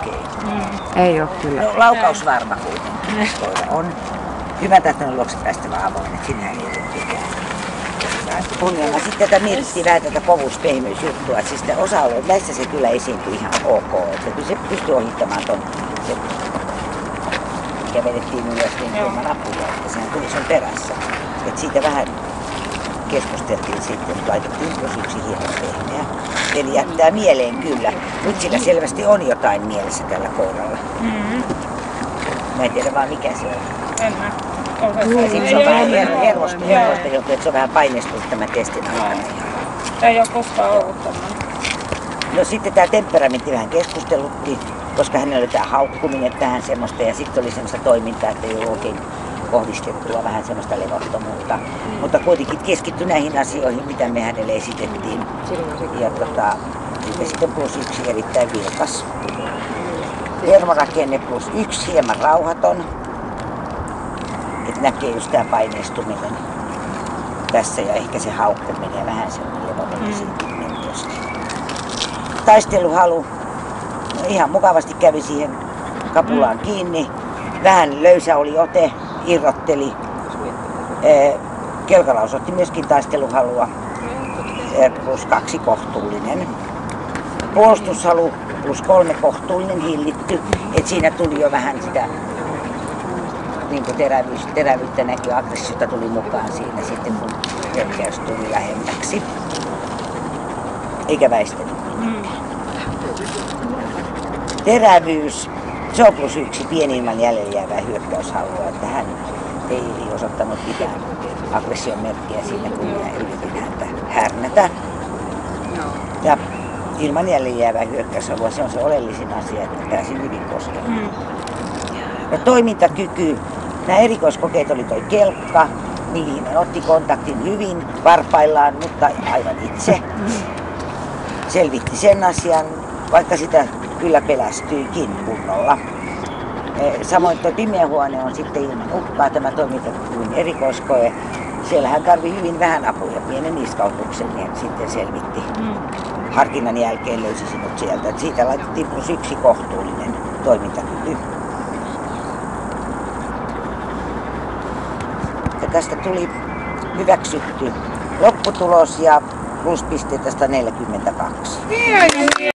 okei. Ei oo kyllä. No, laukaus varma kuitenkin. Koira on. Hyvä tahtoinen luokse päästävä avoin, että sinä ei ole mikään. Ongelma. Sitten tätä mietittiin vähän tätä kovuuspehmeysjuttua. Siis osa-alueet, se kyllä esiintyi ihan ok. Että kyllä se pystyy ohittamaan ton. Ja vedettiin ylös niin ilman apuja, että sehän tuli sen perässä. Et siitä vähän keskusteltiin sitten, että laitettiin plus yksi hieman pehmeä. Eli jättää mieleen kyllä. Nyt sillä selvästi on jotain mielessä tällä koiralla. Mä en tiedä vaan mikä se on. En mä. Se on vähän hermosta johtuen, että se on vähän painestunut tämän testin aikana. Ei oo koskaan ollut tommoinen. No sitten tää temperamentti vähän keskustelutti, koska hänellä oli tää haukkuminen vähän semmoista ja sitten oli semmoista toimintaa, että ei ollut oikein kohdistettua vähän semmoista levottomuutta. Mutta kuitenkin keskittyi näihin asioihin, mitä me hänelle esitettiin. Ja sitten plus yksi erittäin vilkas. Hermorakenne plus yksi hieman rauhaton. Että näkee just tää paineistuminen tässä ja ehkä se haukkuminen ja vähän semmoinen levoton esiintyminen myöskin. Taisteluhalu. No ihan mukavasti kävi siihen kapulaan kiinni. Vähän löysä oli ote, irrotteli. Kelkalaus otti myöskin taisteluhalua. Plus 2 kohtuullinen. Puolustushalu plus 3 kohtuullinen hillitty. Et siinä tuli jo vähän sitä niin terävyyttä näkyy, aggressiota tuli mukaan siinä sitten kun hyökkäys tuli lähemmäksi. Eikä väistänyt mitään. Terävyys, se on plus 1 pieni ilman jäljellä jäävää hyökkäyshalua, että hän ei osoittanut mitään aggression merkkiä siinä, kun minä yritin häntä härnätä. Ja ilman jäljellä jäävää hyökkäyshalua, se on se oleellisin asia, että pääsin hyvin koskemaan. No, toimintakyky, nämä erikoiskokeet oli toi kelkka, niihin otti kontaktin hyvin varpaillaan, mutta aivan itse. Selvitti sen asian, vaikka sitä kyllä pelästyikin kunnolla. Samoin tuo pimeä huone on sitten ilman uhkaa tämä toimintakyvyn erikoiskoe. Siellä hän tarvii hyvin vähän apuja, pienen niskautuksen, niin sitten selvitti. Harkinnan jälkeen löysi sinut sieltä. Et siitä laitettiin plus 1 kohtuullinen toimintakyky. Ja tästä tuli hyväksytty lopputulos ja pluspisteitä 142.